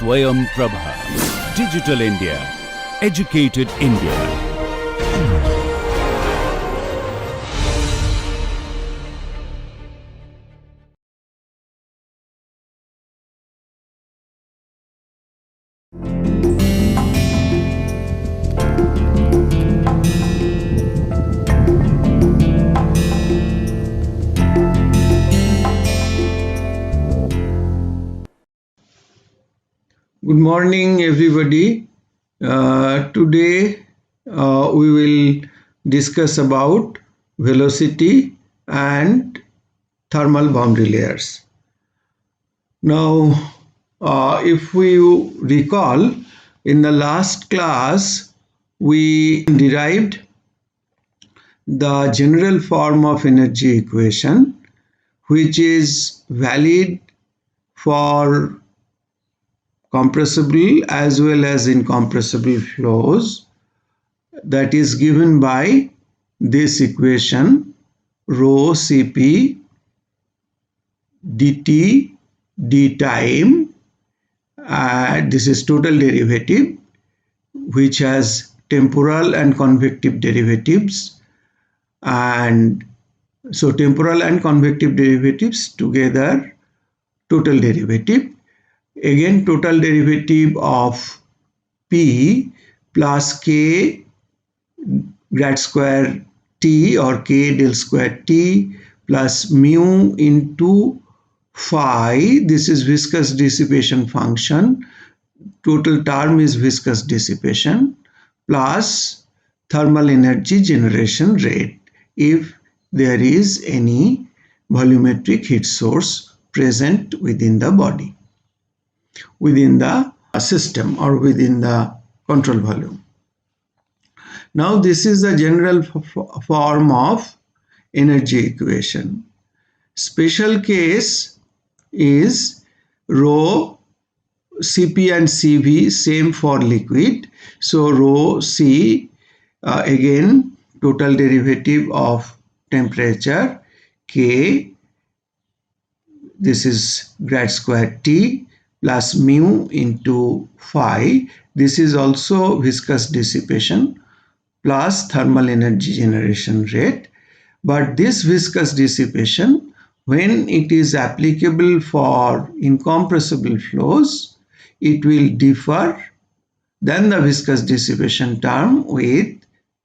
SwayamPrabha. Digital India. Educated India. Good morning, everybody. Today we will discuss about velocity and thermal boundary layers. Now, if we recall, in the last class, we derived the general form of energy equation, which is valid for compressible as well as incompressible flows, that is given by this equation rho Cp dt d time. This is total derivative which has temporal and convective derivatives, and so temporal and convective derivatives together, total derivative. Again, total derivative of P plus K grad square T or K del square T plus mu into phi. This is viscous dissipation function. Total term is viscous dissipation plus thermal energy generation rate if there is any volumetric heat source present within the body, within the system or within the control volume. Now this is the general form of energy equation. Special case is rho Cp and Cv, same for liquid. So rho C, again total derivative of temperature, K, this is grad square T plus mu into phi. This is also viscous dissipation plus thermal energy generation rate. But this viscous dissipation, when it is applicable for incompressible flows, it will differ than the viscous dissipation term with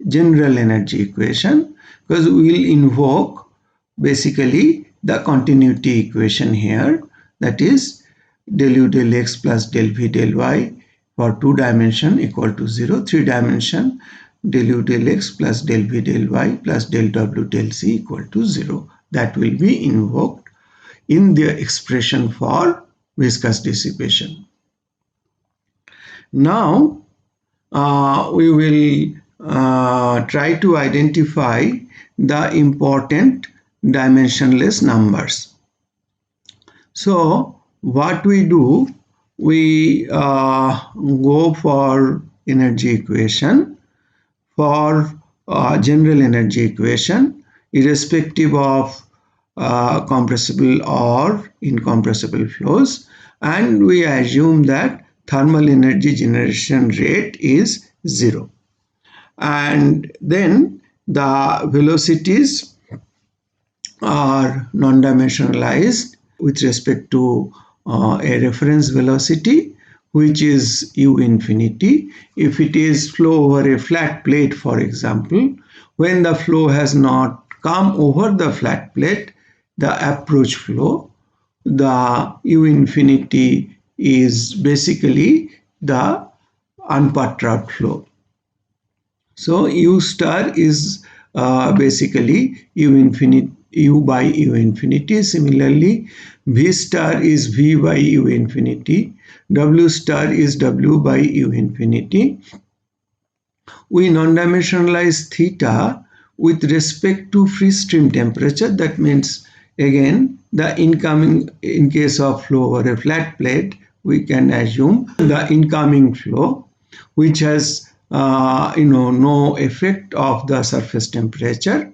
general energy equation, because we will invoke basically the continuity equation here, that is del u del x plus del v del y for 2 dimension equal to 0, 3 dimension del u del x plus del v del y plus del w del z equal to 0. That will be invoked in the expression for viscous dissipation. Now we will try to identify the important dimensionless numbers. So what we do, we go for energy equation, for general energy equation, irrespective of compressible or incompressible flows, and we assume that thermal energy generation rate is 0. And then the velocities are non-dimensionalized with respect to a reference velocity, which is u infinity. If it is flow over a flat plate, for example, when the flow has not come over the flat plate, the approach flow, the u infinity is basically the unperturbed flow. So u star is basically u by u infinity. Similarly, v star is v by u infinity. W star is w by u infinity. We non-dimensionalize theta with respect to free stream temperature. That means, again, the incoming, in case of flow over a flat plate, we can assume the incoming flow, which has no effect of the surface temperature,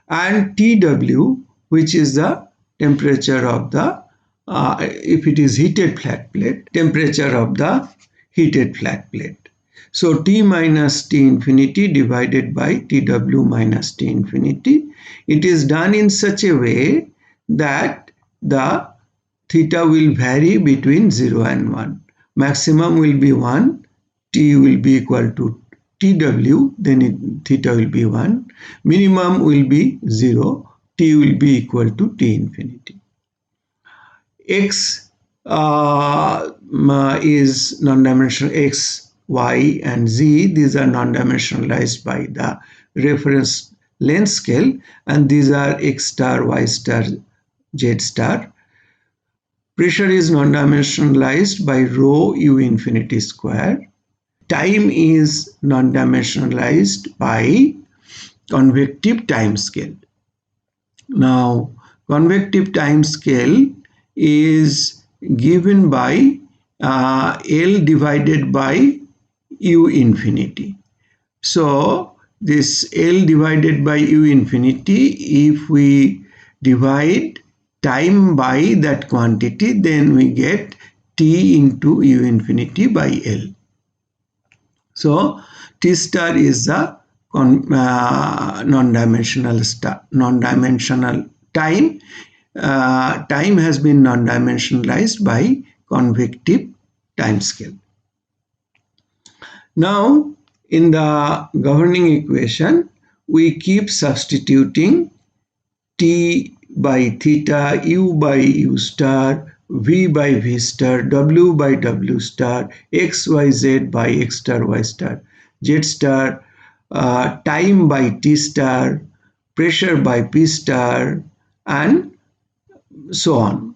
and TW, which is the temperature of the if it is heated flat plate, temperature of the heated flat plate. So T minus T infinity divided by TW minus T infinity. It is done in such a way that the theta will vary between 0 and 1. Maximum will be 1, T will be equal to TW, then theta will be 1. Minimum will be 0, T will be equal to T infinity. X is non-dimensional, X, Y and Z. These are non-dimensionalized by the reference length scale, and these are X star, Y star, Z star. Pressure is non-dimensionalized by rho U infinity square. Time is non-dimensionalized by convective time scale. Now, convective time scale is given by L divided by U infinity. So, this L divided by U infinity, if we divide time by that quantity, then we get T into U infinity by L. So T star is the non-dimensional time. Time has been non-dimensionalized by convective time scale. Now, in the governing equation, we keep substituting T by theta, U by U star, V by V star, W by W star, X, Y, Z by X star, Y star, Z star, time by T star, pressure by P star, and so on.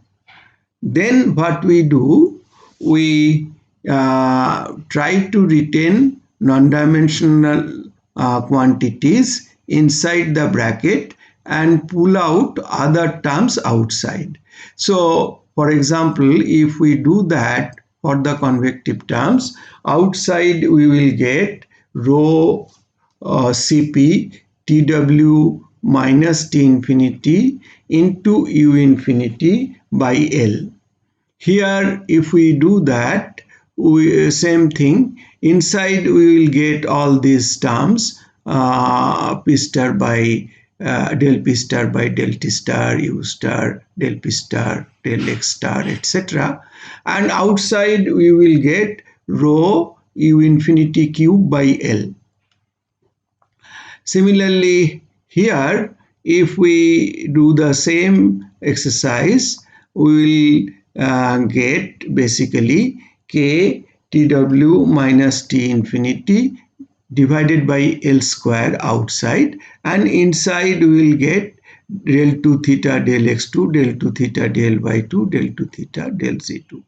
Then what we do, we try to retain non-dimensional quantities inside the bracket and pull out other terms outside. So, for example, if we do that for the convective terms, outside we will get rho Cp Tw minus T infinity into U infinity by L. Here, if we do that, same thing. Inside we will get all these terms, P star by del P star by del T star, U star, del P star, del X star, etc. And outside we will get rho U infinity cube by L. Similarly, here, if we do the same exercise, we will get basically K Tw minus T infinity divided by L square outside, and inside we will get del 2 theta del x2, del 2 theta del y2, del 2 theta del z2.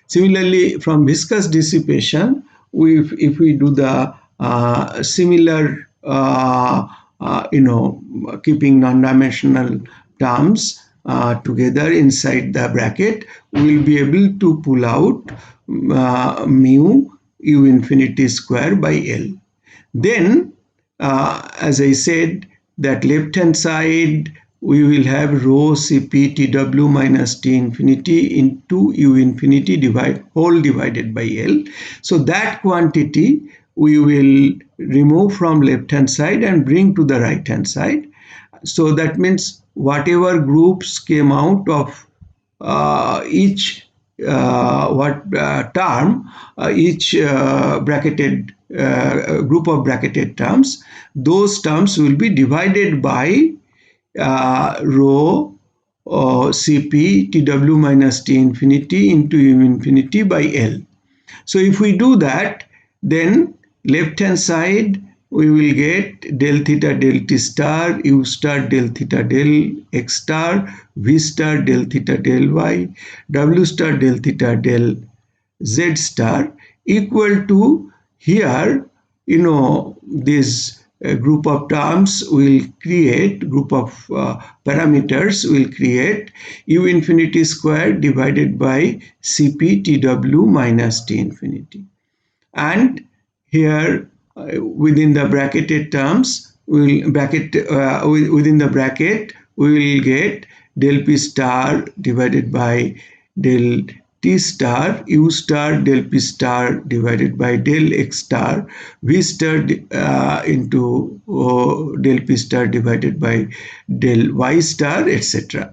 Similarly, from viscous dissipation, if we do the similar, keeping non-dimensional terms together inside the bracket, we will be able to pull out mu U infinity square by L. Then, as I said, that left hand side we will have rho Cp Tw minus T infinity into U infinity divided by L. So that quantity we will remove from left hand side and bring to the right hand side. So that means whatever groups came out of each term, each bracketed group of bracketed terms, those terms will be divided by rho Cp Tw minus T infinity into U infinity by L. So if we do that, then left hand side we will get del theta del T star, U star del theta del X star, V star del theta del Y, W star del theta del Z star equal to, here, this group of terms will create, group of parameters will create U infinity square divided by Cp Tw minus T infinity. And here, within the bracketed terms, within the bracket, we will get del P star divided by del T star U star del P star divided by del X star V star into del P star divided by del Y star, etc.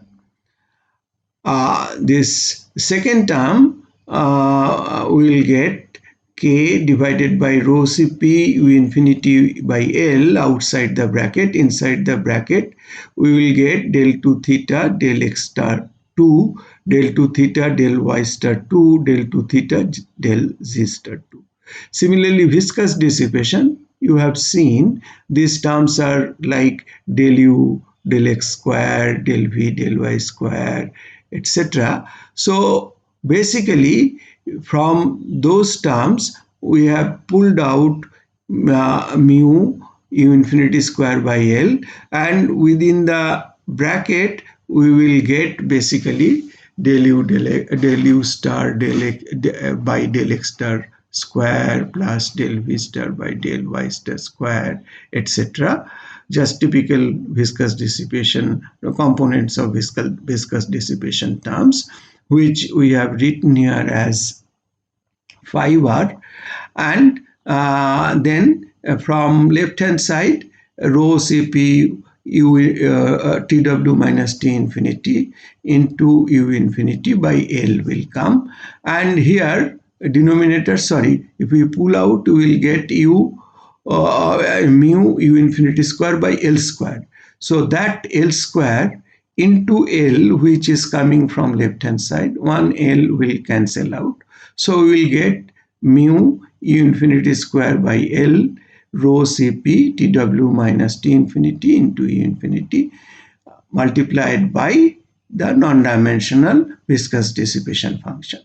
This second term will get K divided by rho Cp U infinity by L outside the bracket. Inside the bracket we will get del 2 theta del X star 2, del 2 theta del Y star 2, del 2 theta del Z star 2. Similarly, viscous dissipation, you have seen these terms are like del U del X square, del V del Y square, etc. So basically from those terms we have pulled out mu U infinity square by L, and within the bracket we will get basically del U star by del X star square plus del V star by del Y star square, etc. Just typical viscous dissipation components of viscous dissipation terms, which we have written here as 5R. And then from left hand side, rho Cp Tw minus T infinity into U infinity by L will come, and here denominator, sorry, if we pull out we will get U mu U infinity square by L square. So that L square into L, which is coming from left hand side, one L will cancel out. So we will get mu U infinity square by L rho Cp Tw minus T infinity into U infinity multiplied by the non-dimensional viscous dissipation function.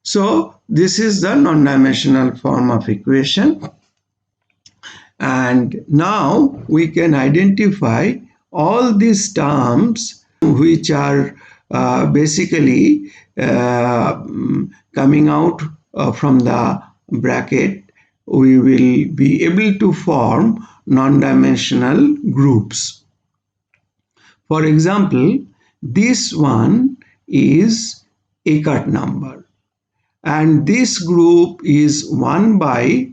So this is the non-dimensional form of equation. And now we can identify all these terms which are basically coming out from the bracket. We will be able to form non-dimensional groups. For example, this one is Eckart number, and this group is 1 by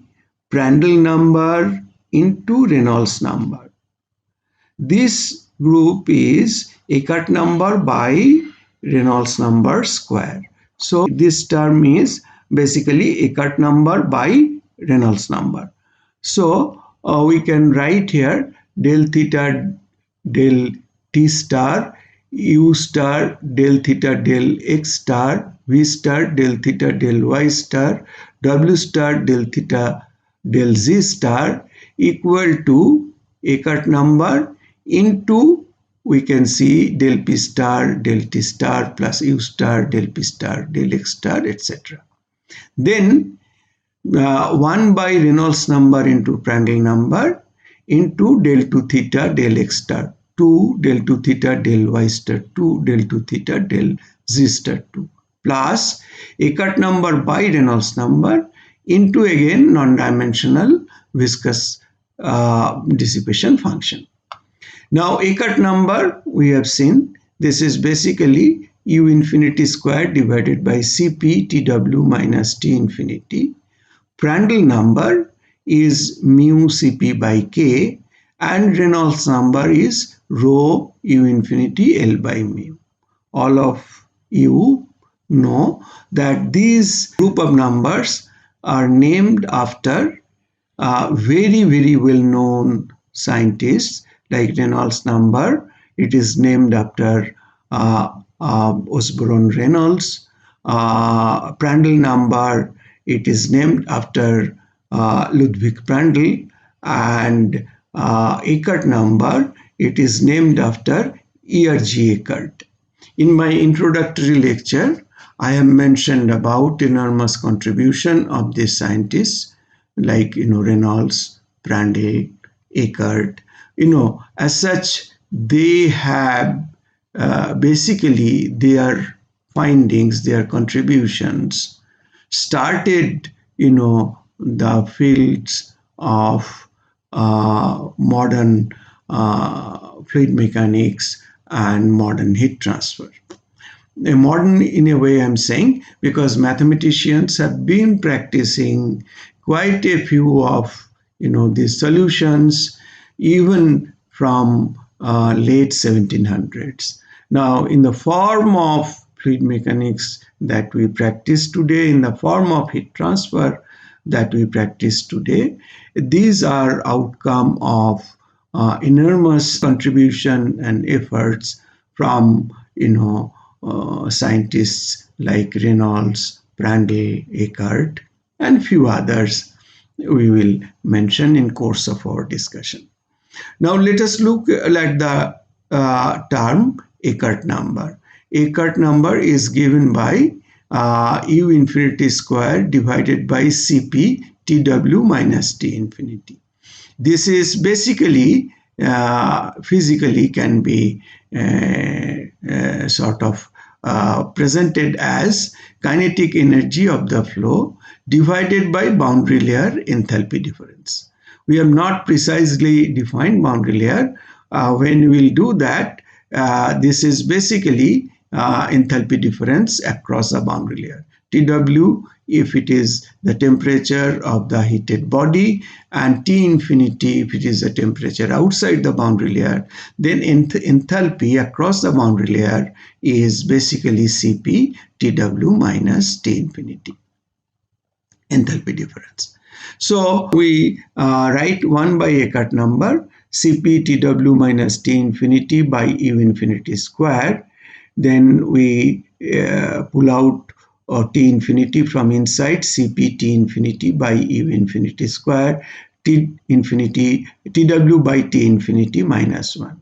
Prandtl number into Reynolds number. This group is Eckart number by Reynolds number square. So this term is basically Eckart number by Reynolds number. So we can write here del theta del T star U star del theta del X star V star del theta del Y star W star del theta del Z star equal to Eckart number into, we can see del P star del T star plus U star del P star del X star, etc. Then 1 by Reynolds number into Prandtl number into del 2 theta del X star 2 del 2 theta del Y star 2 del 2 theta del Z star 2 plus Eckart number by Reynolds number into again non-dimensional viscous dissipation function. Now Eckart number we have seen, this is basically U infinity square divided by Cp Tw minus T infinity. Prandtl number is mu Cp by K, and Reynolds number is rho U infinity L by mu. All of you know that these group of numbers are named after very well known scientists, like Reynolds number. It is named after Osborne Reynolds. Prandtl number, it is named after Ludwig Prandtl, and Eckart number, it is named after E.R.G. Eckart. In my introductory lecture, I have mentioned about enormous contribution of these scientists like Reynolds, Prandtl, Eckart. As such, they have basically their findings, their contributions started the fields of modern fluid mechanics and modern heat transfer. modern in a way I'm saying, because mathematicians have been practicing quite a few of these solutions even from late 1700s. Now, in the form of fluid mechanics that we practice today, in the form of heat transfer that we practice today, these are outcome of enormous contribution and efforts from scientists like Reynolds, Prandtl, Eckert, and few others we will mention in course of our discussion. Now let us look at the term Eckert number. Eckert number is given by U infinity square divided by Cp Tw minus T infinity. This is basically physically can be sort of presented as kinetic energy of the flow divided by boundary layer enthalpy difference. We have not precisely defined boundary layer. When we will do that, this is basically enthalpy difference across the boundary layer. Tw, if it is the temperature of the heated body, and T infinity if it is the temperature outside the boundary layer, then enthalpy across the boundary layer is basically Cp Tw minus T infinity, enthalpy difference. So we write 1 by Eckert number, Cp Tw minus T infinity by U infinity square. Then we pull out T infinity from inside, Cp T infinity by U infinity square, T infinity, Tw by T infinity minus 1.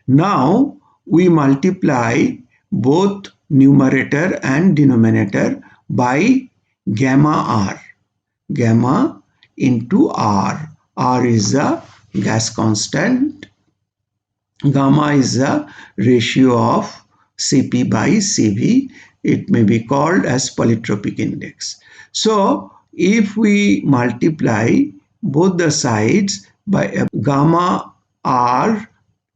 Now we multiply both numerator and denominator by gamma R. Gamma into R. R is the gas constant. Gamma is the ratio of Cp by Cv. It may be called as polytropic index. So if we multiply both the sides by gamma R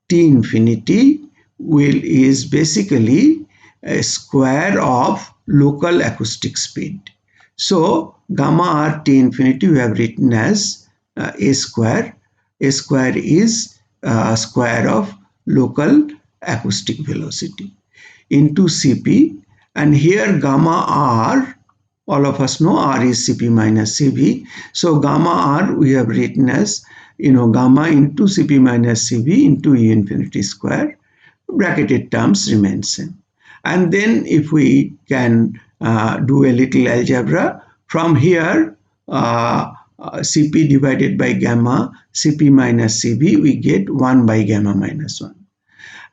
T infinity is basically a square of local acoustic speed. So gamma R T infinity we have written as a square. A square is square of local acoustic velocity into Cp, and here gamma R, all of us know R is Cp minus Cv. So gamma R we have written as gamma into Cp minus Cv into U infinity square. Bracketed terms remain same. And then if we can do a little algebra from here, Cp divided by gamma, Cp minus Cv, we get 1 by gamma minus 1.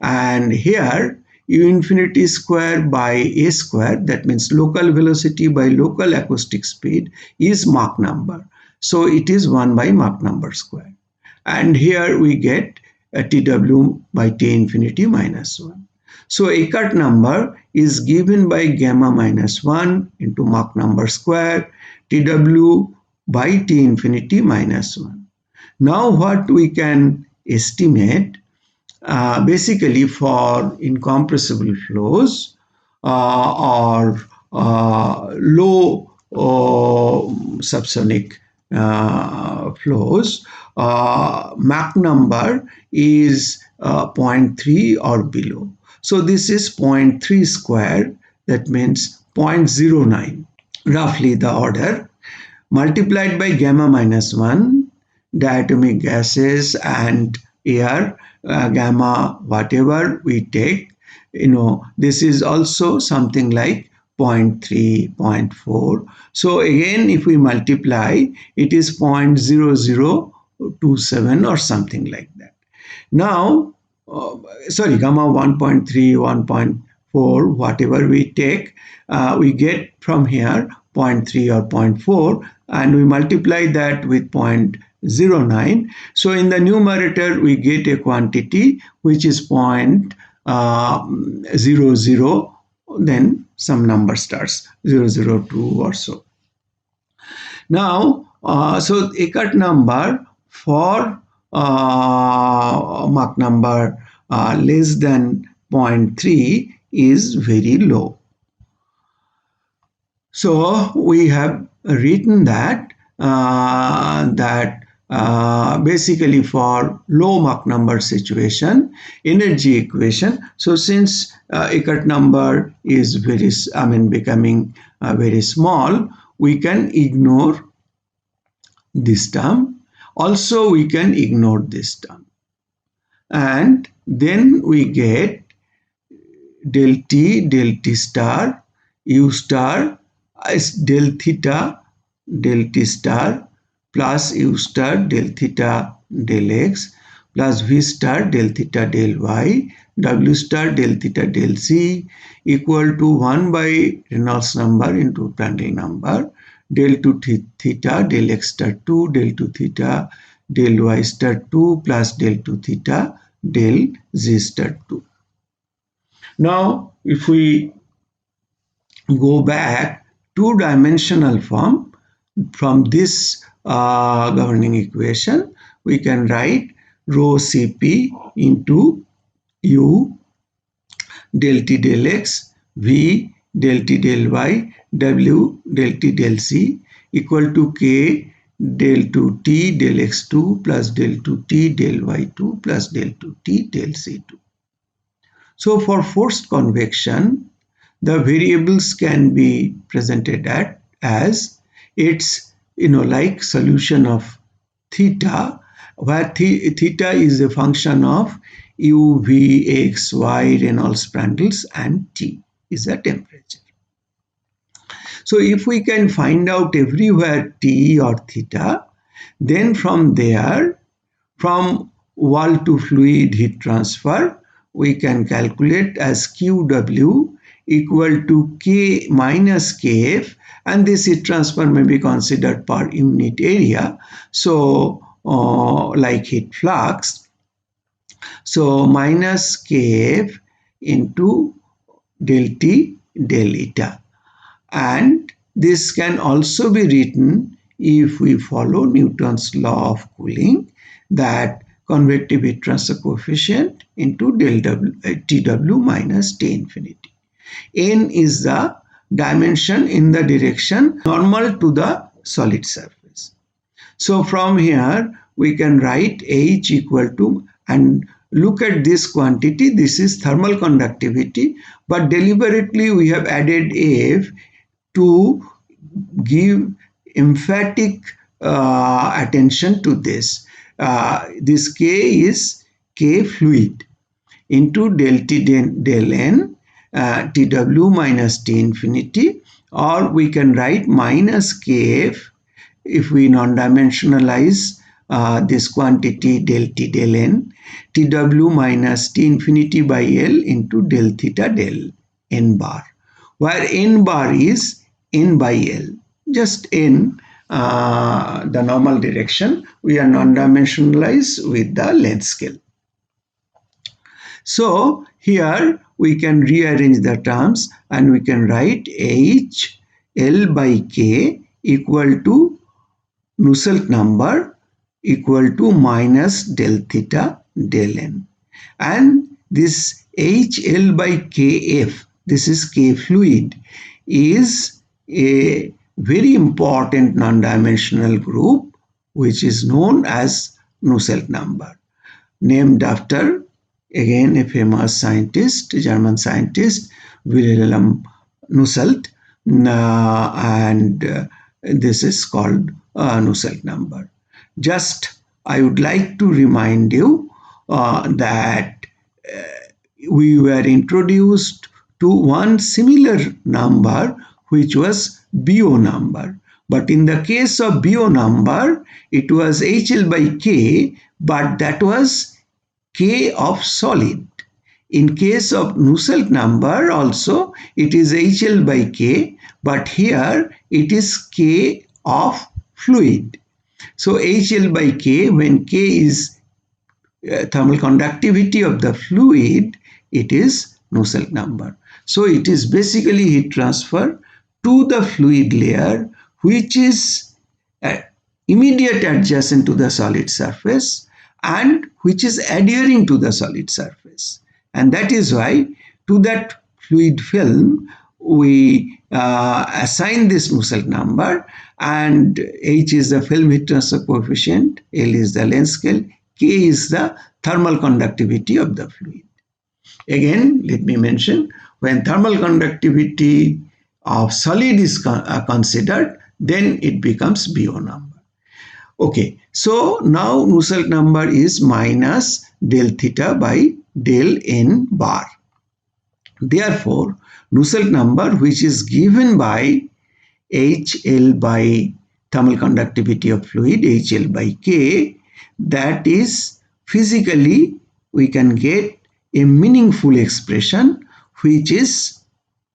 And here U infinity square by A square, that means local velocity by local acoustic speed, is Mach number. So it is 1 by Mach number square. And here we get a Tw by T infinity minus 1. So Eckert number is given by gamma minus 1 into Mach number square, Tw by T infinity minus 1. Now what we can estimate, basically for incompressible flows or low subsonic flows, Mach number is 0.3 or below. So this is 0.3 square, that means 0.09, roughly the order, multiplied by gamma minus 1, diatomic gases and air, gamma whatever we take, this is also something like 0.3, 0.4. So again, if we multiply, it is 0.0027 or something like that. Now, gamma 1.3, 1.4, whatever we take, we get from here 0.3 or 0.4, and we multiply that with 0.09. So in the numerator, we get a quantity which is 0.00, then some number starts 002 or so. Now, so Eckert number for Mach number less than 0.3 is very low. So we have written that basically for low Mach number situation, energy equation. So since Eckert number is becoming very small, we can ignore this term. Also, we can ignore this term, and then we get del t star u star is del t star plus u star del theta del x plus v star del theta del y w star del theta del c equal to 1 by Reynolds number into Prandtl number del 2 theta del x star 2 del 2 theta del y star 2 plus del 2 theta del z star 2. Now, if we go back two-dimensional form from this governing equation, we can write rho Cp into u del t del x, v del t del y, w del t del c equal to k del 2t del x2 plus del 2t del y2 plus del 2t del c2. So for forced convection, the variables can be presented as it's like solution of theta, where theta is a function of u, v, x, y, Reynolds, Prandtl, and T is the temperature. So if we can find out everywhere T or theta, then from there, from wall to fluid heat transfer, we can calculate as QW equal to K minus KF, and this heat transfer may be considered per unit area. So like heat flux, so minus KF into del T del eta. And this can also be written if we follow Newton's law of cooling, that convective heat transfer coefficient into del TW minus T infinity. N is the dimension in the direction normal to the solid surface. So from here we can write H equal to, and look at this quantity, this is thermal conductivity, but deliberately we have added F to give emphatic attention to this. This K is K fluid into del T del N TW minus T infinity, or we can write minus KF if we non-dimensionalize this quantity del T del N TW minus T infinity by L into del theta del N bar, where N bar is N by L, just N, the normal direction. We are non-dimensionalized with the length scale. So here we can rearrange the terms and we can write H L by K equal to Nusselt number equal to minus del theta del N. And this HL by KF, this is K fluid, is a very important non-dimensional group which is known as Nusselt number, named after again a famous scientist, German scientist, Wilhelm Nusselt, and this is called Nusselt number. Just I would like to remind you that we were introduced to one similar number which was BO number. But in the case of BO number, it was HL by K, but that was K of solid. In case of Nusselt number also, it is HL by K, but here it is K of fluid. So HL by K, when K is thermal conductivity of the fluid, it is Nusselt number. So it is basically heat transfer to the fluid layer, which is immediate adjacent to the solid surface and which is adhering to the solid surface. And that is why to that fluid film, we assign this Nusselt number, and H is the film heat transfer coefficient, L is the length scale, K is the thermal conductivity of the fluid. Again, let me mention, when thermal conductivity of solid is considered, then it becomes BO number. Okay, so now Nusselt number is minus del theta by del n bar. Therefore, Nusselt number, which is given by HL by thermal conductivity of fluid, HL by K, that is physically we can get a meaningful expression which is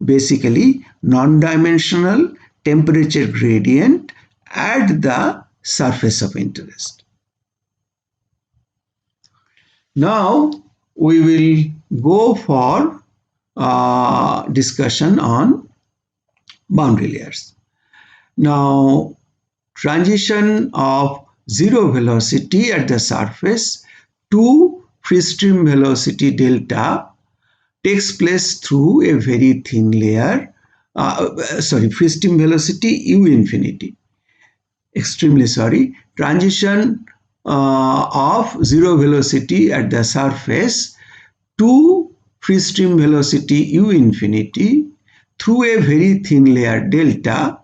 basically non-dimensional temperature gradient at the surface of interest. Now we will go for discussion on boundary layers. Now, transition of zero velocity at the surface to free stream velocity delta takes place through a very thin layer, free stream velocity u infinity. Extremely sorry. Transition of zero velocity at the surface to free stream velocity u infinity through a very thin layer delta.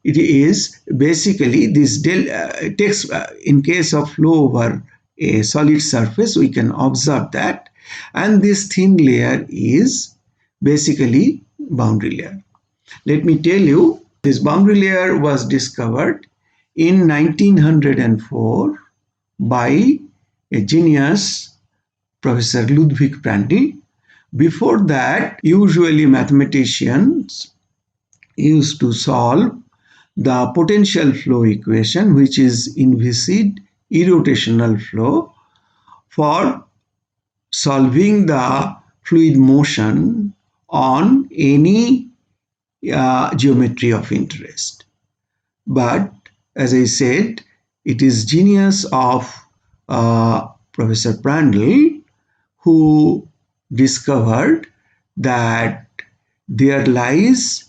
It is basically this takes in case of flow over a solid surface, we can observe that, and this thin layer is basically boundary layer. Let me tell you, this boundary layer was discovered in 1904 by a genius, Professor Ludwig Prandtl. Before that, usually mathematicians used to solve the potential flow equation, which is inviscid irrotational flow, for solving the fluid motion on any geometry of interest. But as I said, it is genius of Professor Prandtl who discovered that there lies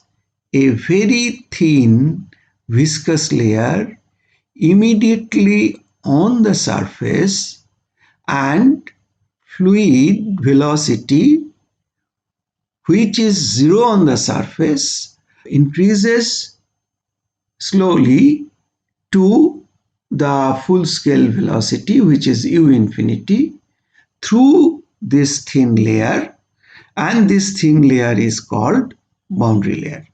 a very thin viscous layer immediately on the surface, and fluid velocity, which is zero on the surface, increases slowly to the full scale velocity, which is u infinity, through this thin layer, and this thin layer is called boundary layer.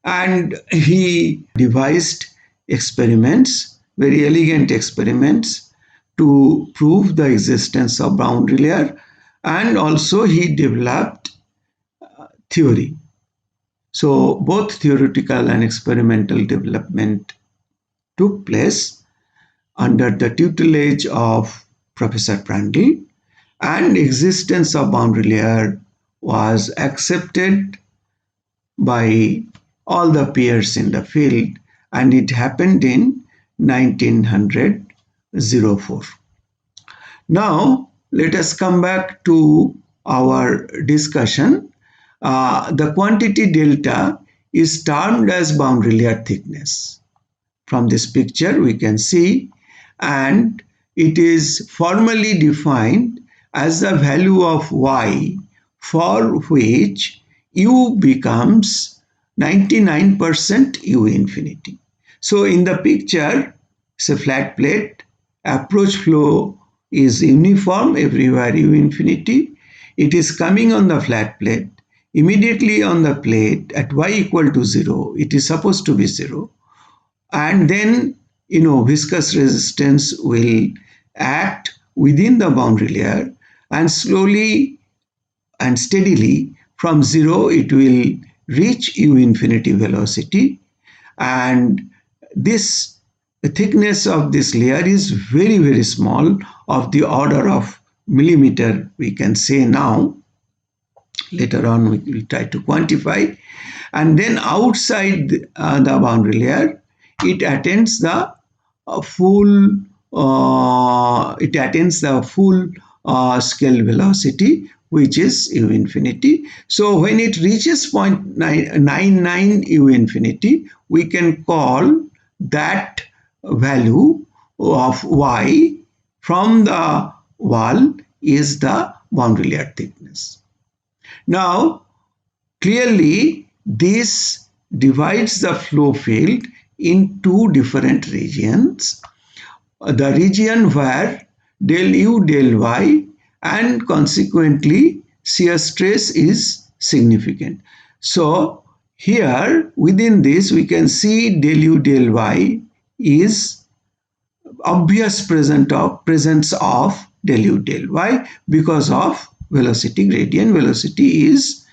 And he devised experiments, very elegant experiments, to prove the existence of boundary layer, and also he developed theory. So both theoretical and experimental development took place under the tutelage of Professor Prandtl, and existence of boundary layer was accepted by all the peers in the field, and it happened in 1904. Now let us come back to our discussion. The quantity delta is termed as boundary layer thickness. From this picture we can see, and it is formally defined as the value of y for which u becomes 99% u infinity. So in the picture, it's a flat plate, approach flow is uniform everywhere u infinity. It is coming on the flat plate. Immediately on the plate at y equal to 0, it is supposed to be 0. And then, viscous resistance will act within the boundary layer, and slowly and steadily from 0 it will reach u infinity velocity, and this thickness of this layer is very, very small, of the order of millimeter, we can say now. Later on we will try to quantify. And then outside the boundary layer, it attains the full scale velocity, which is u infinity. So when it reaches 0.99 u infinity, we can call that value of y from the wall is the boundary layer thickness. Now, clearly, this divides the flow field in two different regions. The region where del u del y and consequently shear stress is significant. So here within this we can see del u del y is obvious presence of del u del y because of velocity gradient. Velocity is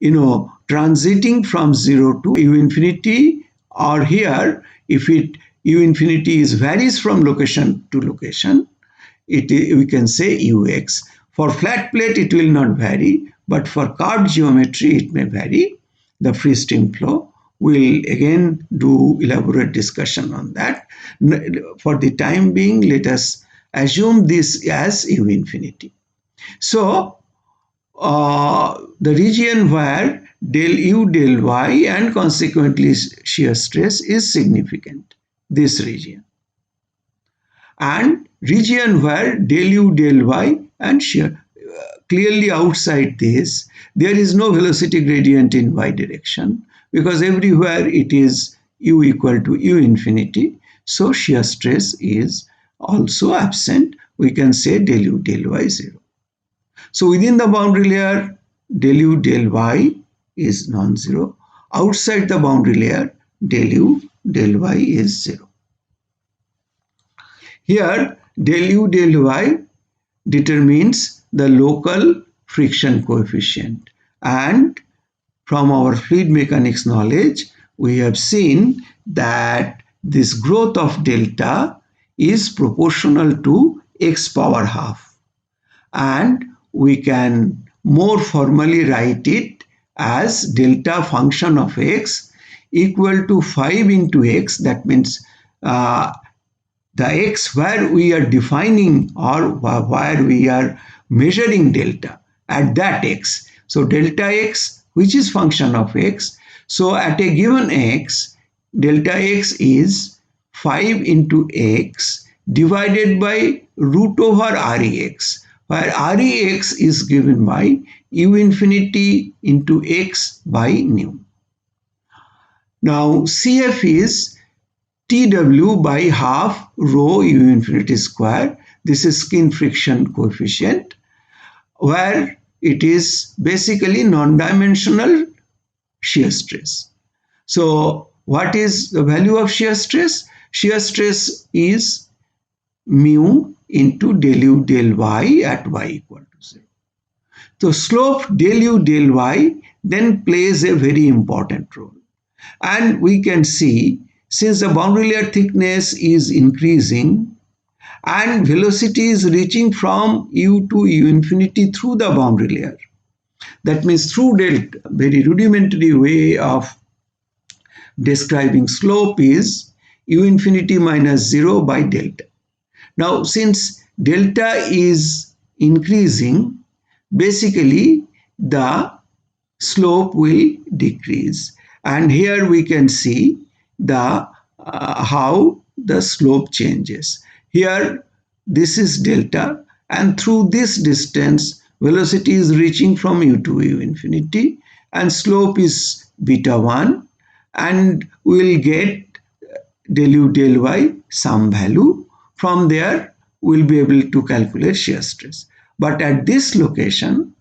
transiting from 0 to u infinity, or here if it u infinity is varies from location to location, we can say ux. For flat plate it will not vary, but for curved geometry it may vary. The free stream flow, we'll again do elaborate discussion on that. For the time being, let us assume this as u infinity. So the region where del u del y and consequently shear stress is significant, this region. And region where del u del y and shear, clearly outside this, there is no velocity gradient in y direction because everywhere it is u equal to u infinity. So shear stress is also absent. We can say del u del y 0. So within the boundary layer, del u del y is non-zero. Outside the boundary layer, del u del y is 0. Here, del u del y determines the local friction coefficient. And from our fluid mechanics knowledge, we have seen that this growth of delta is proportional to x power half. And we can more formally write it as delta function of x equal to 5 into x. That means the x where we are defining or where we are measuring delta at that x. So delta x, which is function of x. So at a given x, delta x is 5 into x divided by root over rex, where rex is given by u infinity into x by nu. Now Cf is Tw by half rho u infinity square. This is skin friction coefficient, where it is basically non-dimensional shear stress. So what is the value of shear stress? Shear stress is mu into del u del y at y equal to 0. So slope del u del y then plays a very important role. And we can see, since the boundary layer thickness is increasing and velocity is reaching from u to u infinity through the boundary layer, that means through delta, very rudimentary way of describing slope is u infinity minus 0 by delta. Now, since delta is increasing, basically the slope will decrease. And here we can see the how the slope changes. Here, this is delta, and through this distance, velocity is reaching from u to u infinity, and slope is beta 1, and we will get del u del y some value. From there, we'll be able to calculate shear stress. But at this location,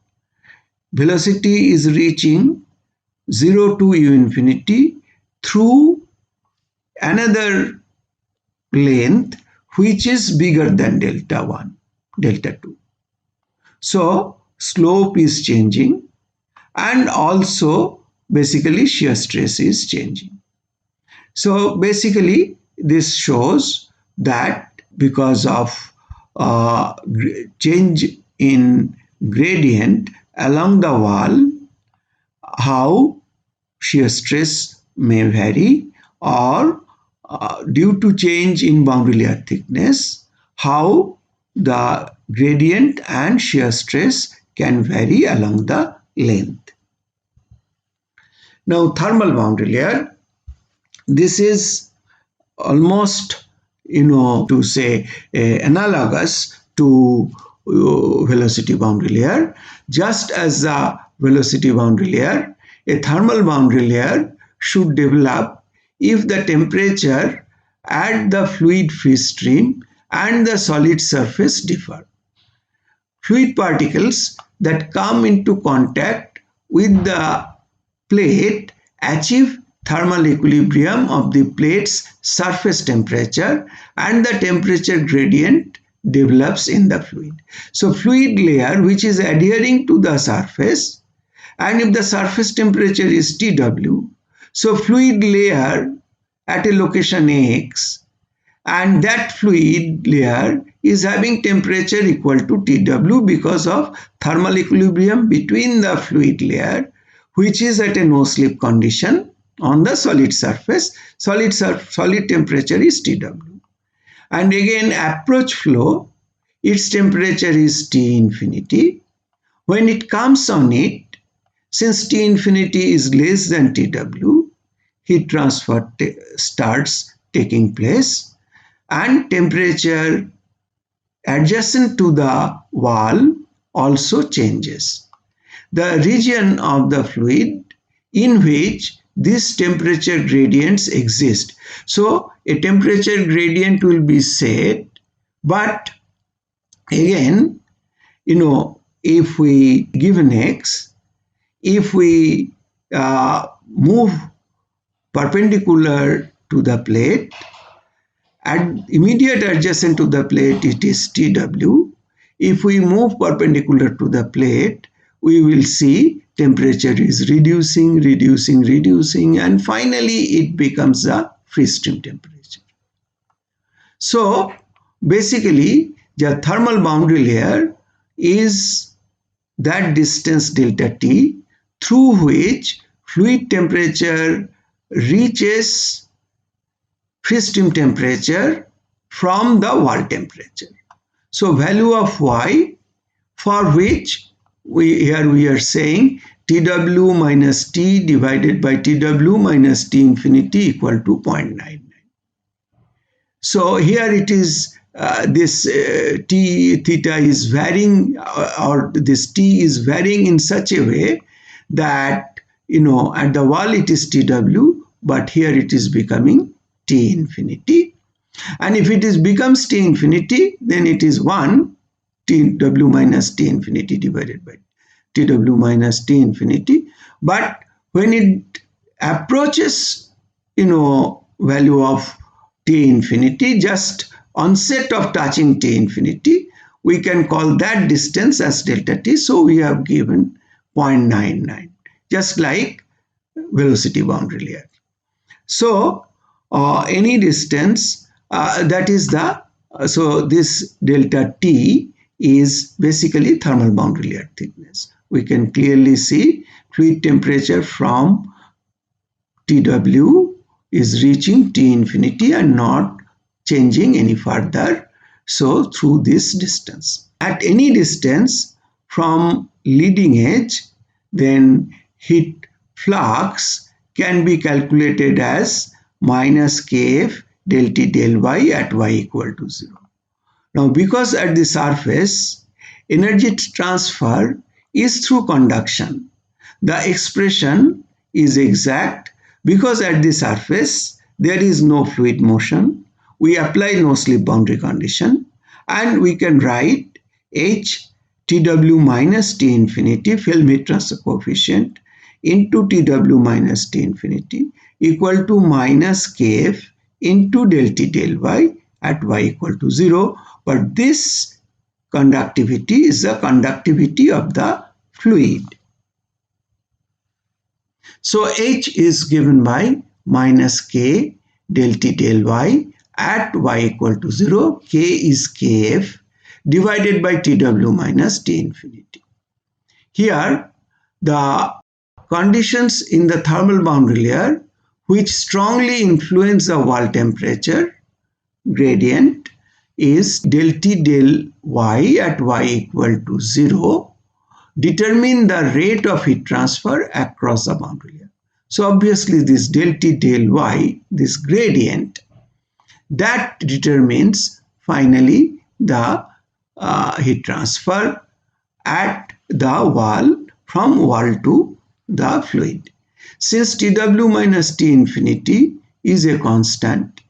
velocity is reaching 0 to u infinity through another length which is bigger than delta 1, delta 2. So slope is changing, and also basically shear stress is changing. So basically this shows that because of change in gradient along the wall, how shear stress may vary, or due to change in boundary layer thickness, how the gradient and shear stress can vary along the length. Now thermal boundary layer, this is almost to say analogous to velocity boundary layer. Just as the velocity boundary layer, a thermal boundary layer should develop if the temperature at the fluid phase stream and the solid surface differ. Fluid particles that come into contact with the plate achieve thermal equilibrium of the plate's surface temperature, and the temperature gradient develops in the fluid. So fluid layer which is adhering to the surface, and if the surface temperature is Tw, so fluid layer at a location X, and that fluid layer is having temperature equal to Tw because of thermal equilibrium between the fluid layer, which is at a no-slip condition on the solid surface. Solid temperature is Tw. And again, approach flow, its temperature is T infinity. When it comes on it, since T infinity is less than Tw, heat transfer starts taking place, and temperature adjacent to the wall also changes. The region of the fluid in which these temperature gradients exist. So a temperature gradient will be set, but again, if we given X, if we move perpendicular to the plate, and immediate adjacent to the plate it is Tw. If we move perpendicular to the plate, we will see temperature is reducing, and finally it becomes a free stream temperature. So basically the thermal boundary layer is that distance delta T through which fluid temperature reaches free stream temperature from the wall temperature. So value of Y, for which we are saying Tw minus T divided by Tw minus T infinity equal to 0.99. So here it is this T theta is varying, or this T is varying in such a way that at the wall it is Tw, but here it is becoming T infinity. And if it becomes T infinity, then it is 1 Tw minus T infinity divided by Tw minus T infinity. But when it approaches value of T infinity, just onset of touching T infinity, we can call that distance as delta T. So we have given 0.99, just like velocity boundary layer. So any distance that is so this delta T is basically thermal boundary layer thickness. We can clearly see fluid temperature from Tw is reaching T infinity and not changing any further, so through this distance. At any distance from leading edge, then heat flux can be calculated as minus Kf del T del Y at Y equal to 0. Now because at the surface energy transfer is through conduction, the expression is exact because at the surface there is no fluid motion. We apply no slip boundary condition, and we can write H Tw minus T infinity film heat transfer coefficient into Tw minus T infinity equal to minus Kf into del T del Y at Y equal to 0. But this conductivity is the conductivity of the fluid. So H is given by minus K del T del Y at Y equal to 0. K is Kf divided by Tw minus T infinity. Here the conditions in the thermal boundary layer which strongly influence the wall temperature gradient is del T del Y at Y equal to 0. determine the rate of heat transfer across the boundary layer. So obviously this del T del Y, this gradient, that determines finally the heat transfer at the wall, from wall to the fluid. Since Tw minus T infinity is a constant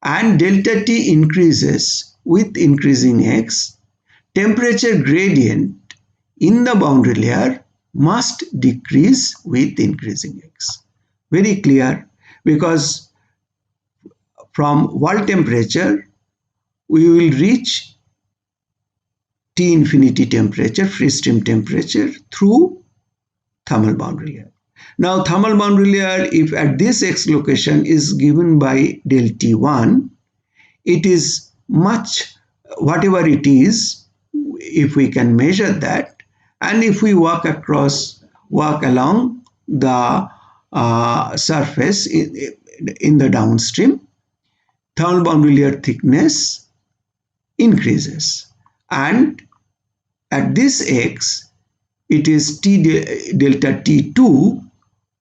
and delta T increases with increasing x, temperature gradient in the boundary layer must decrease with increasing x. Very clear, because from wall temperature we will reach T infinity temperature, free stream temperature, through thermal boundary layer. Now thermal boundary layer, if at this x location is given by del T1, it is much, whatever it is, if we can measure that, and if we walk along the surface in the downstream, thermal boundary layer thickness increases, and at this x, it is delta T2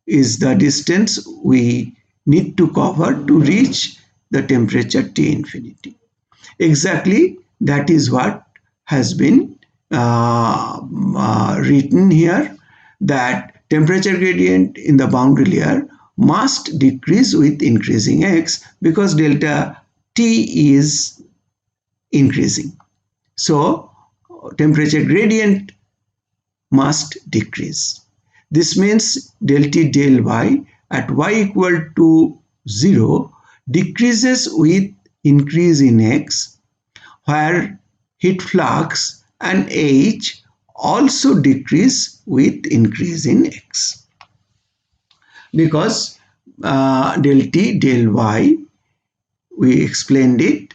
is the distance we need to cover to reach the temperature T infinity. Exactly that is what has been written here, that temperature gradient in the boundary layer must decrease with increasing x, because delta T is increasing. So temperature gradient must decrease. This means del T del Y at y equal to 0 decreases with increase in x, where heat flux and H also decrease with increase in x. Because del T del Y, we explained it,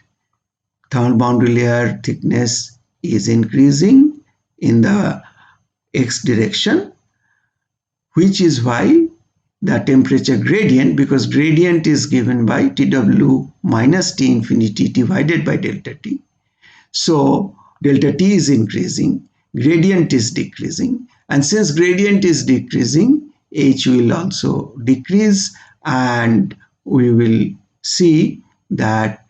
thermal boundary layer thickness is increasing in the x direction, which is why the temperature gradient, because gradient is given by Tw minus T infinity divided by delta T. So delta T is increasing, gradient is decreasing, and since gradient is decreasing, H will also decrease, and we will see that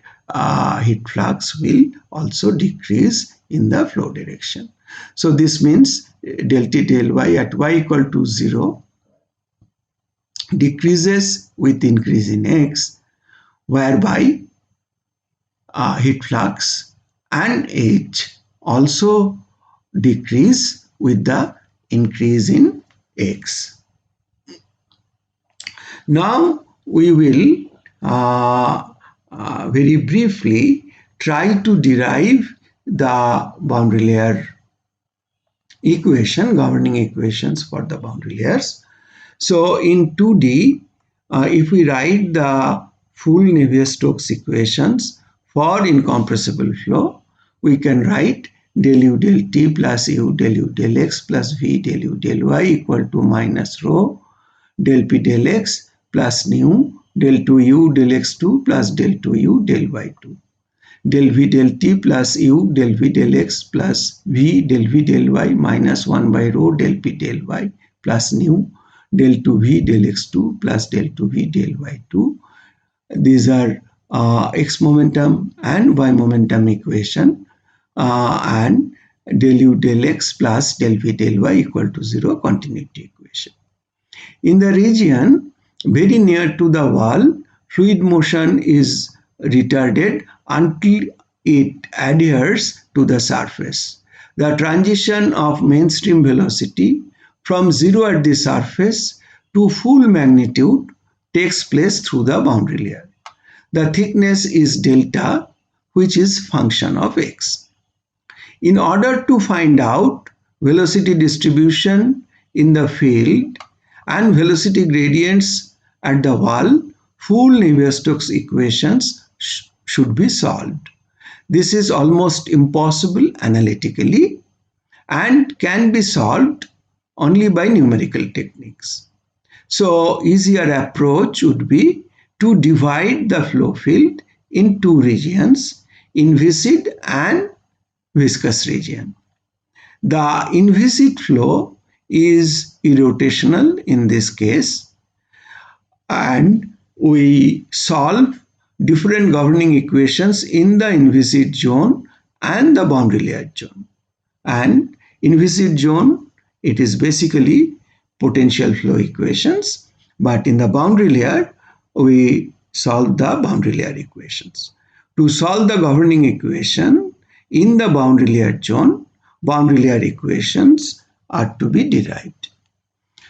heat flux will also decrease in the flow direction. So this means del T del Y at y equal to 0 decreases with increase in x, whereby heat flux and H also decrease with the increase in x. Now we will very briefly try to derive the boundary layer equation, governing equations for the boundary layers. So in 2D, if we write the full Navier-Stokes equations for incompressible flow, we can write del U del T plus U del U del X plus V del U del Y equal to minus rho del P del X plus nu del 2U del X2 plus del 2U del Y2. Del V del T plus U del V del X plus V del V del Y minus 1 by rho del P del Y plus nu del 2V del X2 plus del 2V del Y2. These are X momentum and Y momentum equation, and del U del X plus del V del Y equal to 0 continuity equation. In the region very near to the wall, fluid motion is retarded until it adheres to the surface. The transition of mainstream velocity from 0 at the surface to full magnitude takes place through the boundary layer. The thickness is delta, which is function of x. In order to find out velocity distribution in the field and velocity gradients at the wall, full Navier-Stokes equations should be solved. This is almost impossible analytically and can be solved only by numerical techniques. So easier approach would be to divide the flow field in two regions, in viscid and viscous region. The inviscid flow is irrotational in this case, and we solve different governing equations in the inviscid zone and the boundary layer zone. And inviscid zone, it is basically potential flow equations, but in the boundary layer we solve the boundary layer equations. To solve the governing equation in the boundary layer zone, boundary layer equations are to be derived.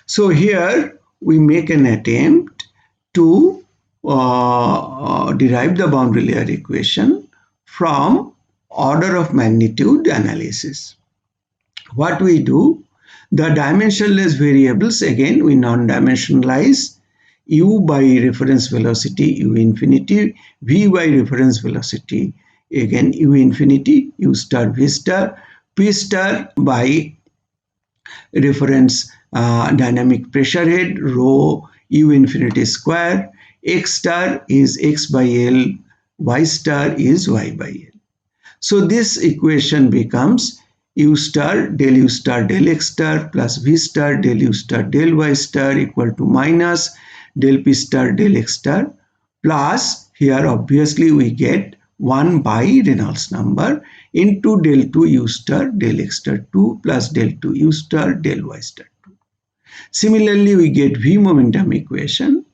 So here we make an attempt to derive the boundary layer equation from order of magnitude analysis. What we do, the dimensionless variables, again we non-dimensionalize u by reference velocity u infinity, v by reference velocity, again u infinity, u star v star, p star by reference dynamic pressure head rho u infinity square, x star is x by L, y star is y by L. So this equation becomes u star del x star plus v star del u star del y star equal to minus del p star del x star, plus here obviously we get 1 by Reynolds number into del 2 u star del x star 2 plus del 2 u star del y star 2. Similarly, we get v momentum equation,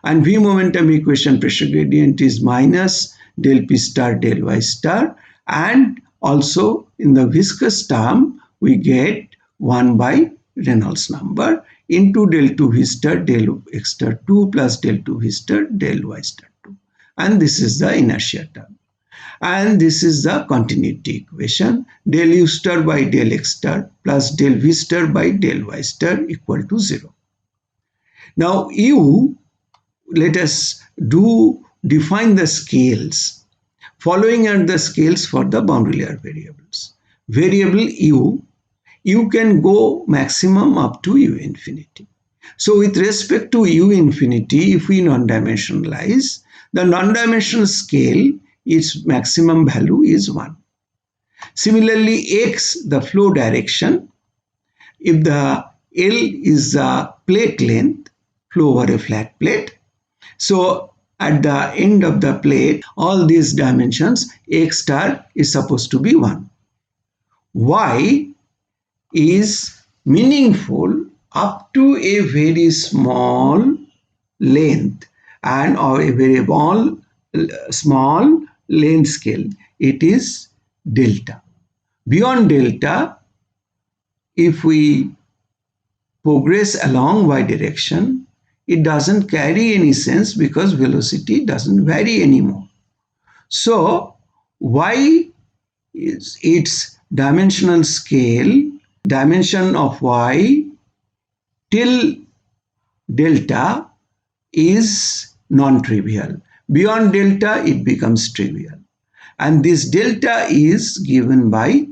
and v momentum equation pressure gradient is minus del p star del y star, and also in the viscous term we get 1 by Reynolds number into del 2 v star del x star 2 plus del 2 v star del y star 2, and this is the inertia term. And this is the continuity equation, del u star by del x star plus del v star by del y star equal to 0. Now u, let us define the scales. Following are the scales for the boundary layer variables. Variable u can go maximum up to u infinity. So with respect to u infinity, if we non-dimensionalize, the non-dimensional scale, its maximum value is 1. Similarly, x, the flow direction, if the L is the plate length, flow over a flat plate, so at the end of the plate, all these dimensions, x star is supposed to be 1. Y is meaningful up to a very small length and or a very small length scale. It is delta. Beyond delta, if we progress along y direction, it doesn't carry any sense because velocity doesn't vary anymore. So y is its dimensional scale, dimension of y till delta is non-trivial. Beyond delta, it becomes trivial. And this delta is given by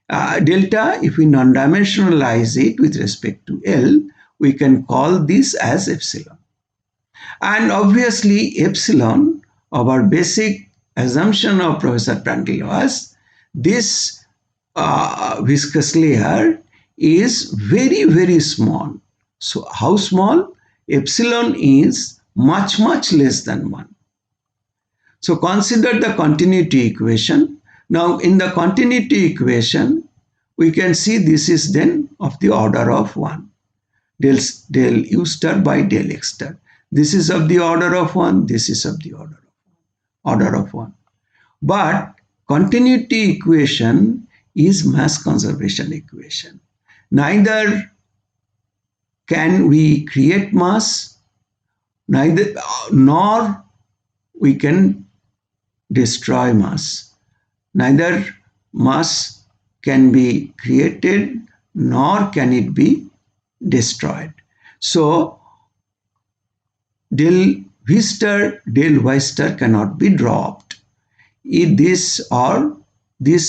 delta, if we non-dimensionalize it with respect to L, we can call this as epsilon. And obviously, epsilon, our basic assumption of Professor Prandtl was this viscous layer is very, very small. So how small? Epsilon is much, much less than 1. So consider the continuity equation. Now in the continuity equation, we can see this is then of the order of 1. Del u star by del x star. This is of the order of 1. This is of the order of 1. But continuity equation is mass conservation equation. Neither can we create mass, nor we can destroy mass. Neither mass can be created nor can it be destroyed. So del v star del y star cannot be dropped. This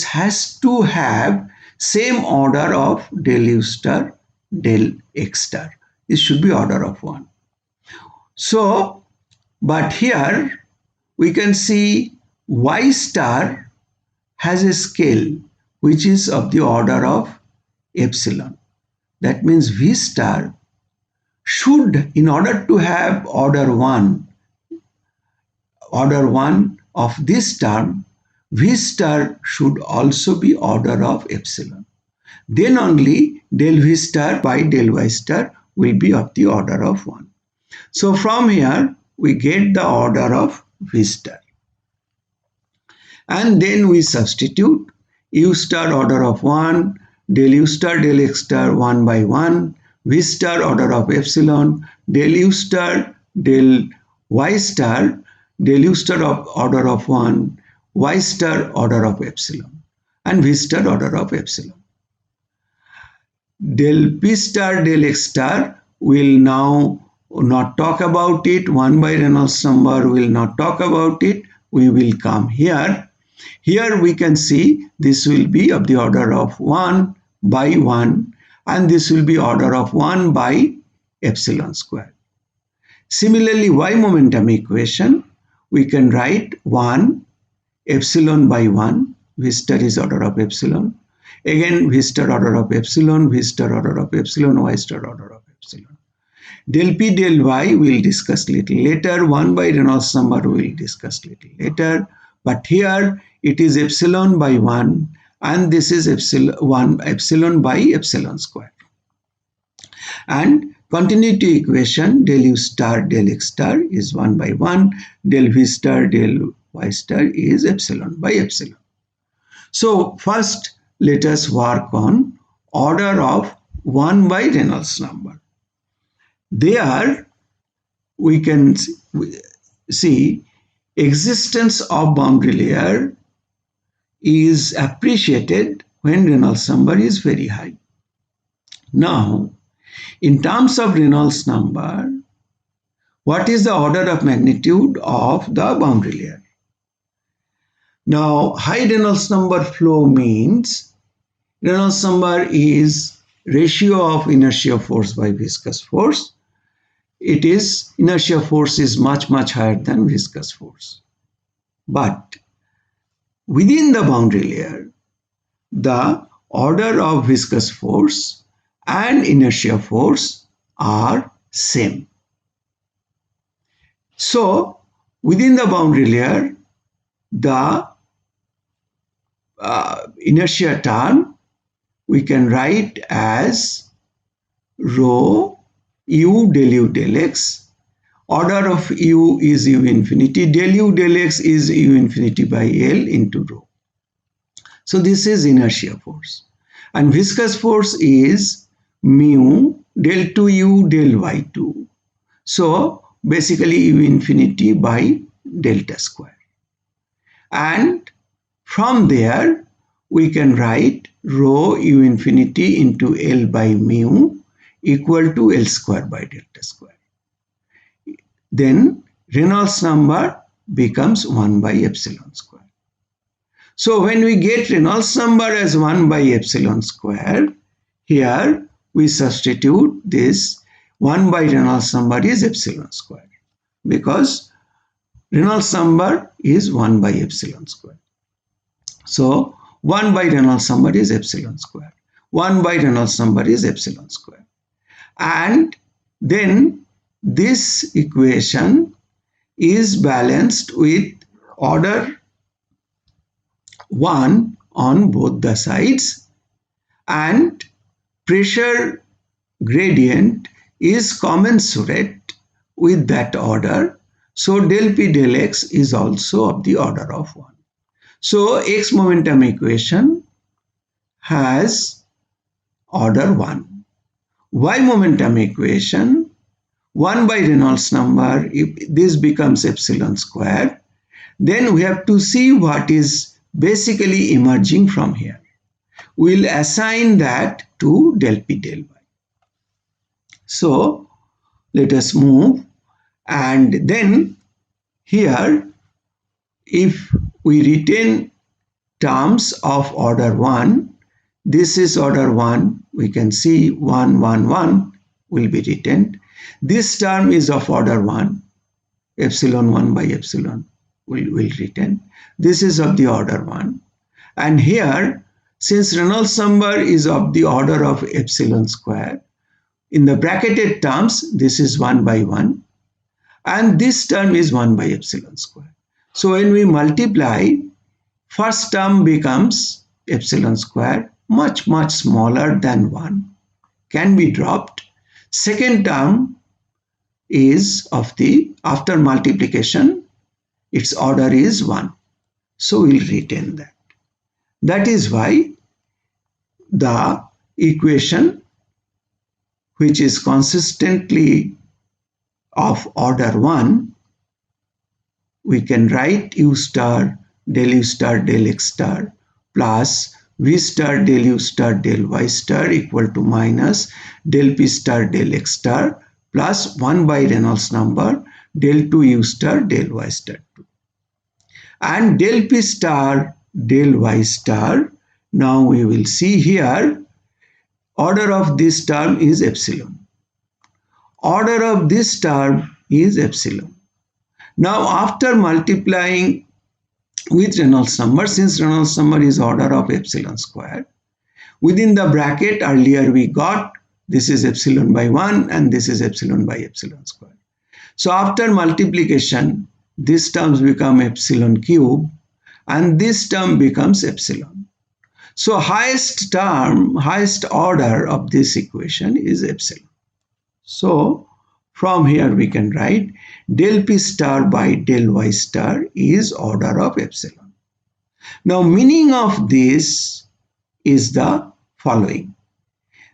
has to have same order of del u star del x star. This should be order of 1. So, but here we can see y star has a scale which is of the order of epsilon. That means V star should, in order to have order 1 of this term, V star should also be order of epsilon. Then only del V star by del Y star will be of the order of 1. So from here we get the order of V star. And then we substitute U star order of 1, del U star del X star 1 by 1, V star order of epsilon, del U star del Y star, del U star of order of 1, Y star order of epsilon, and V star order of epsilon. Del P star del X star will now not talk about it. 1 by Reynolds number will not talk about it. We will come here. Here we can see this will be of the order of 1 by 1, and this will be order of 1 by epsilon square. Similarly, Y momentum equation, we can write 1 epsilon by 1, V star is order of epsilon. Again, V star order of epsilon, V star order of epsilon, Y star order of epsilon. Del P del Y we'll discuss little later. 1 by Reynolds number we'll discuss little later. But here it is epsilon by 1, and this is epsilon by epsilon square. And continuity equation, del U star del X star is 1 by 1, del V star del Y star is epsilon by epsilon. So first let us work on order of 1 by Reynolds number. There we can see existence of boundary layer is appreciated when Reynolds number is very high. Now, in terms of Reynolds number, what is the order of magnitude of the boundary layer? Now, high Reynolds number flow means Reynolds number is ratio of inertia force by viscous force. It is inertia force is much higher than viscous force. But within the boundary layer, the order of viscous force and inertia force are same. So within the boundary layer, the inertia term we can write as rho U del U del X. Order of U is U infinity. Del U del X is U infinity by L into rho. So this is inertia force. And viscous force is mu del 2U del Y2. So basically U infinity by delta square. And from there we can write rho U infinity into L by mu equal to L square by delta square. Then Reynolds number becomes 1 by epsilon square. So when we get Reynolds number as 1 by epsilon square, here we substitute this 1 by Reynolds number is epsilon square, because Reynolds number is 1 by epsilon square. So 1 by Reynolds number is epsilon square. 1 by Reynolds number is epsilon square. And then this equation is balanced with order 1 on both the sides, and pressure gradient is commensurate with that order. So del P del X is also of the order of 1. So X momentum equation has order 1. Y momentum equation, 1 by Reynolds number, if this becomes epsilon square, then we have to see what is basically emerging from here. We'll assign that to del P del Y. So let us move, and then here if we retain terms of order 1, this is order 1, we can see 1, 1, 1 will be retained. This term is of order 1, epsilon 1 by epsilon will retain. This is of the order 1. And here Since Reynolds number is of the order of epsilon square, in the bracketed terms, this is 1 by 1, and this term is 1 by epsilon square. So when we multiply, first term becomes epsilon square, much smaller than 1, can be dropped. Second term is of the, after multiplication, its order is 1. So we'll retain that. That is why the equation, which is consistently of order 1, we can write u star del x star plus v star del u star del y star equal to minus del p star del x star plus 1 by Reynolds number del 2 u star del y star 2. And del p star del y star, now we will see here, order of this term is epsilon. Order of this term is epsilon. Now after multiplying with Reynolds number, since Reynolds number is order of epsilon square, within the bracket earlier we got this is epsilon by 1 and this is epsilon by epsilon square. So after multiplication, these terms become epsilon cube and this term becomes epsilon. So highest term, highest order of this equation is epsilon. So from here we can write del p star by del y star is order of epsilon. Now meaning of this is the following.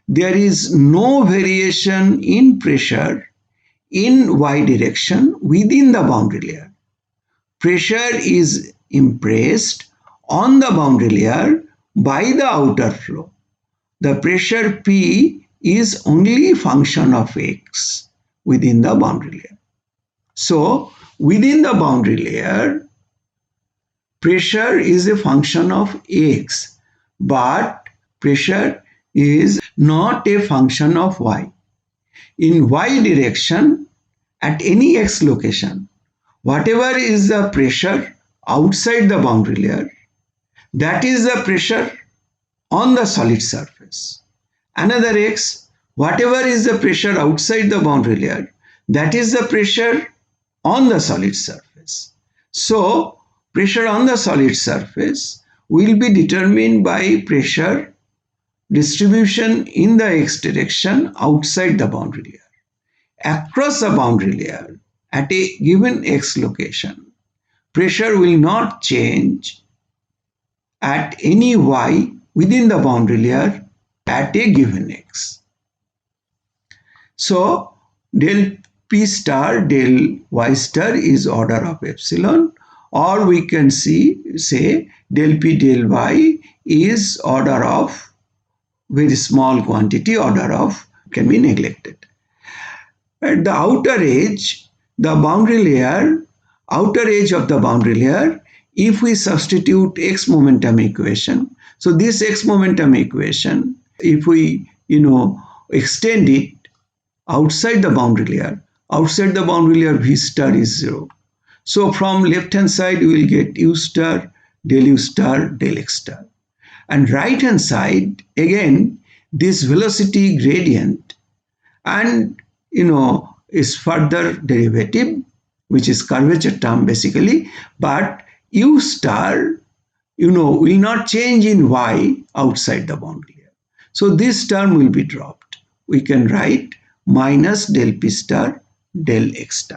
There is no variation in pressure in y direction within the boundary layer. Pressure is impressed on the boundary layer by the outer flow. The pressure P is only a function of x within the boundary layer. So within the boundary layer, pressure is a function of x, but pressure is not a function of y. In y direction, at any x location, whatever is the pressure outside the boundary layer, that is the pressure on the solid surface. Another x, whatever is the pressure outside the boundary layer, that is the pressure on the solid surface. So pressure on the solid surface will be determined by pressure distribution in the x direction outside the boundary layer. Across the boundary layer at a given x location, pressure will not change at any y within the boundary layer at a given x. So del p star del y star is order of epsilon, or we can say del p del y is order of very small quantity, order of can be neglected. At the outer edge, the boundary layer, outer edge of the boundary layer, if we substitute x momentum equation, so this x momentum equation, if we extend it outside the boundary layer, v star is 0. So from left hand side we will get u star del x star, and right hand side again this velocity gradient and is further derivative, which is curvature term basically, but u star will not change in y outside the boundary layer. So this term will be dropped. We can write minus del p star del x star.